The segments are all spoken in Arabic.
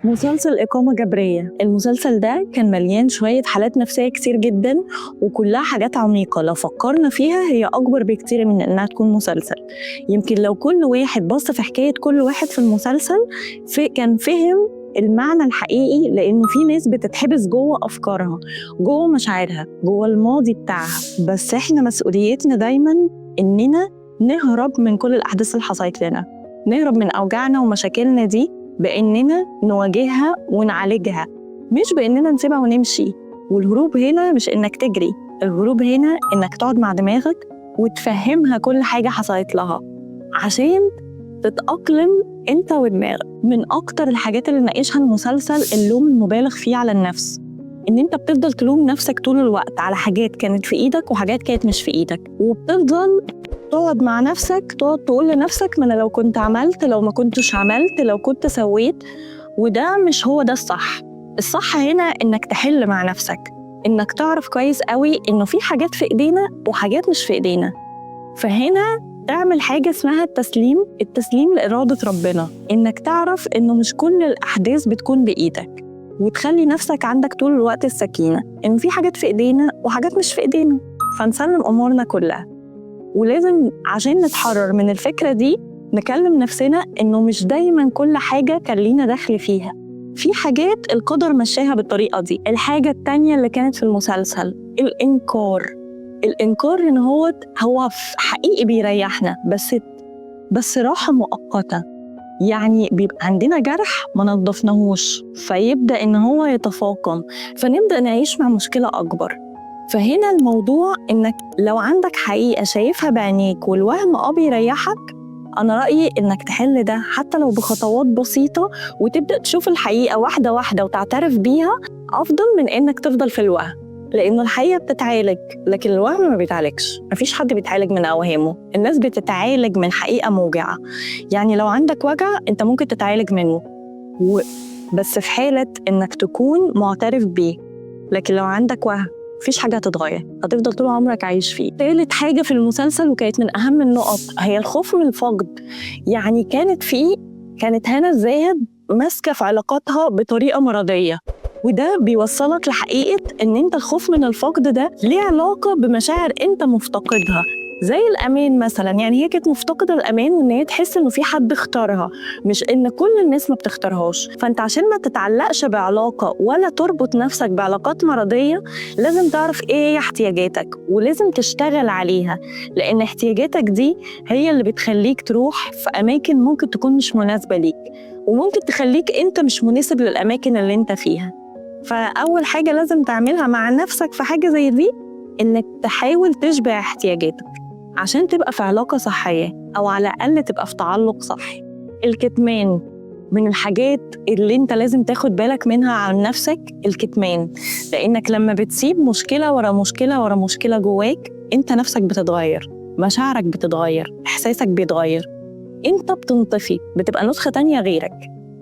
مسلسل إقامة جبرية. المسلسل ده كان مليان شوية حالات نفسية كتير جدا، وكلها حاجات عميقة لو فكرنا فيها هي أكبر بكتير من إنها تكون مسلسل. يمكن لو كل واحد بص في حكاية كل واحد في المسلسل كان فهم المعنى الحقيقي، لأنه في ناس بتتحبس جوه أفكارها، جوه مشاعرها، جوه الماضي بتاعها. بس إحنا مسؤوليتنا دايما إننا نهرب من كل الأحداث اللي حصلت لنا، نهرب من أوجاعنا ومشاكلنا دي بإننا نواجهها ونعالجها، مش بإننا نسيبها ونمشي. والهروب هنا مش إنك تجري، الهروب هنا إنك تقعد مع دماغك وتفهمها كل حاجة حصلت لها عشان تتأقلم أنت ودماغك. من أكتر الحاجات اللي ناقشها المسلسل اللوم المبالغ فيه على النفس، إن أنت بتفضل تلوم نفسك طول الوقت على حاجات كانت في إيدك وحاجات كانت مش في إيدك، وبتفضل تقعد مع نفسك تقعد تقول لنفسك ما أنا لو كنت عملت، لو ما كنتش عملت، لو كنت سويت. وده مش هو ده الصح. الصح هنا إنك تحل مع نفسك، إنك تعرف كويس قوي إنه في حاجات في إيدينا وحاجات مش في إيدينا. فهنا تعمل حاجة اسمها التسليم لإرادة ربنا، إنك تعرف إنه مش كل الأحداث بتكون بإيدك، وتخلي نفسك عندك طول الوقت السكينة إن في حاجات في إيدينا وحاجات مش في إيدينا، فنسلم أمورنا كلها. ولازم عشان نتحرر من الفكرة دي نكلم نفسنا إنه مش دايماً كل حاجة كان لينا دخل فيها، في حاجات القدر مشاها بالطريقة دي. الحاجة التانية اللي كانت في المسلسل الإنكار إن هو حقيقي بيريحنا، بس راحة مؤقتة. يعني بيبقى عندنا جرح ما نظفناهوش فيبدأ إن هو يتفاقم، فنبدأ نعيش مع مشكلة أكبر. فهنا الموضوع إنك لو عندك حقيقة شايفها بعينيك والوهم بيريحك، أنا رأيي إنك تحل ده حتى لو بخطوات بسيطة، وتبدأ تشوف الحقيقة واحدة واحدة وتعترف بيها، أفضل من إنك تفضل في الوهم. لأنه الحقيقة بتتعالج لكن الوهم ما بيتعالجش. مفيش حد بيتعالج من أوهامه، الناس بتتعالج من حقيقة موجعة. يعني لو عندك وجع أنت ممكن تتعالج منه، بس في حالة إنك تكون معترف بيه. لكن لو عندك وهم مفيش حاجة هتتغير، هتفضل طول عمرك عايش فيه. ثالث حاجة في المسلسل وكانت من أهم النقط هي الخوف من الفقد. يعني كانت هنا الزاهد ماسكة في علاقاتها بطريقة مرضية، وده بيوصلك لحقيقة إن أنت الخوف من الفقد ده ليه علاقة بمشاعر أنت مفتقدها، زي الأمان مثلا. يعني هي كانت مفتقدة الأمان وإن هي تحس إنه في حد اختارها، مش إن كل الناس ما بتختارهاش. فأنت عشان ما تتعلقش بعلاقة ولا تربط نفسك بعلاقات مرضية، لازم تعرف إيه هي احتياجاتك ولازم تشتغل عليها، لأن احتياجاتك دي هي اللي بتخليك تروح في أماكن ممكن تكون مش مناسبة ليك، وممكن تخليك أنت مش مناسب للأماكن اللي أنت فيها. فأول حاجة لازم تعملها مع نفسك في حاجة زي دي إنك تحاول تشبع احتياجاتك عشان تبقى في علاقة صحية، أو على الأقل تبقى في تعلق صحي. الكتمان من الحاجات اللي انت لازم تاخد بالك منها عن نفسك، الكتمان. لأنك لما بتسيب مشكلة ورا مشكلة ورا مشكلة جواك، انت نفسك بتتغير، مشاعرك بتتغير، إحساسك بيتغير، انت بتنطفي، بتبقى نسخة تانية غيرك.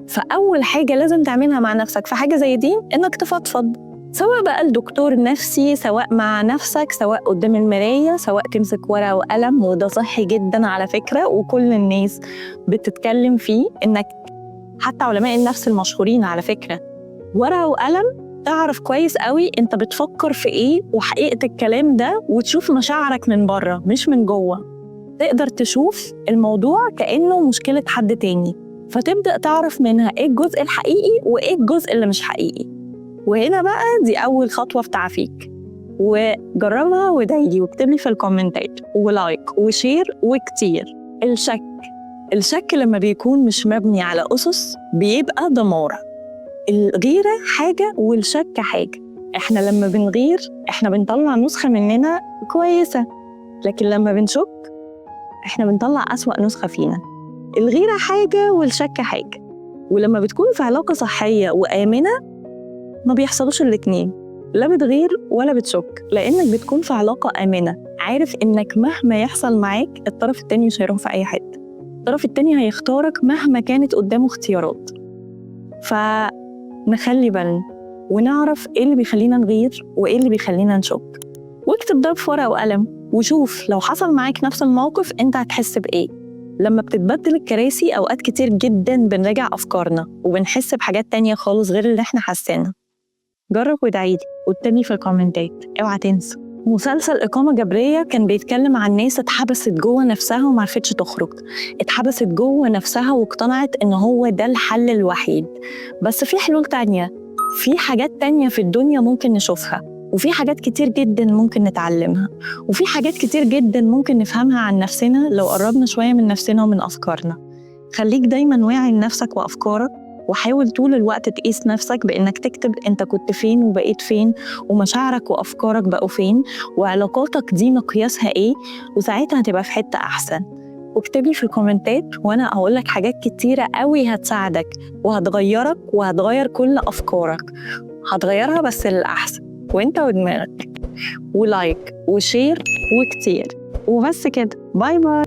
فأول حاجة لازم تعملها مع نفسك في حاجة زي دي إنك تفضفض، سواء بقى الدكتور نفسي، سواء مع نفسك، سواء قدام المراية، سواء تمسك ورقة وقلم، وده صحي جدا على فكرة وكل الناس بتتكلم فيه. إنك حتى علماء النفس المشهورين على فكرة، ورقة وقلم تعرف كويس قوي أنت بتفكر في إيه وحقيقة الكلام ده، وتشوف مشاعرك من بره مش من جوه. تقدر تشوف الموضوع كأنه مشكلة حد تاني، فتبدأ تعرف منها إيه الجزء الحقيقي وإيه الجزء اللي مش حقيقي. وهنا بقى دي أول خطوة في تعافيك، وجربها وادعيلي واكتبلي في الكومنتات ولايك وشير وكتير. الشك لما بيكون مش مبني على أسس بيبقى دمار. الغيرة حاجة والشك حاجة. إحنا لما بنغير إحنا بنطلع نسخة مننا كويسة، لكن لما بنشك إحنا بنطلع أسوأ نسخة فينا. الغيرة حاجة والشك حاجة. ولما بتكون في علاقة صحية وآمنة ما بيحصلوش الاتنين، لا بتغير ولا بتشك، لأنك بتكون في علاقة آمنة، عارف إنك مهما يحصل معاك الطرف التاني مش هيروح في أي حتة، الطرف التاني هيختارك مهما كانت قدامه اختيارات. فنخلي بالنا ونعرف إيه اللي بيخلينا نغير وإيه اللي بيخلينا نشك، واكتب ده في ورقة وقلم وشوف لو حصل معاك نفس الموقف أنت هتحس بإيه. لما بتتبدل الكراسي أوقات كتير جدا بنراجع أفكارنا وبنحس بحاجات تانية خالص غير اللي احنا حاسينها. جرب وادعيلي واكتبلي في الكومنتات، اوعى تنسى. مسلسل إقامة جبرية كان بيتكلم عن ناس اتحبست جوه نفسها ومعرفتش تخرج، اتحبست جوه نفسها واقتنعت إن هو ده الحل الوحيد. بس في حلول تانية، في حاجات تانية في الدنيا ممكن نشوفها، وفي حاجات كتير جدا ممكن نتعلمها، وفي حاجات كتير جدا ممكن نفهمها عن نفسنا لو قربنا شوية من نفسنا ومن أفكارنا. خليك دايما واعي لنفسك وأفكارك، وحاول طول الوقت تقيس نفسك بإنك تكتب أنت كنت فين وبقيت فين، ومشاعرك وأفكارك بقوا فين، وعلاقاتك دي مقياسها إيه، وساعتها هتبقى في حتة أحسن. واكتبلي في الكومنتات وأنا هقولك حاجات كتيرة قوي هتساعدك وهتغيرك وهتغير كل أفكارك، هتغيرها بس للأحسن، وإنت ودماغك. ولايك وشير وكتير، وبس كده. باي باي.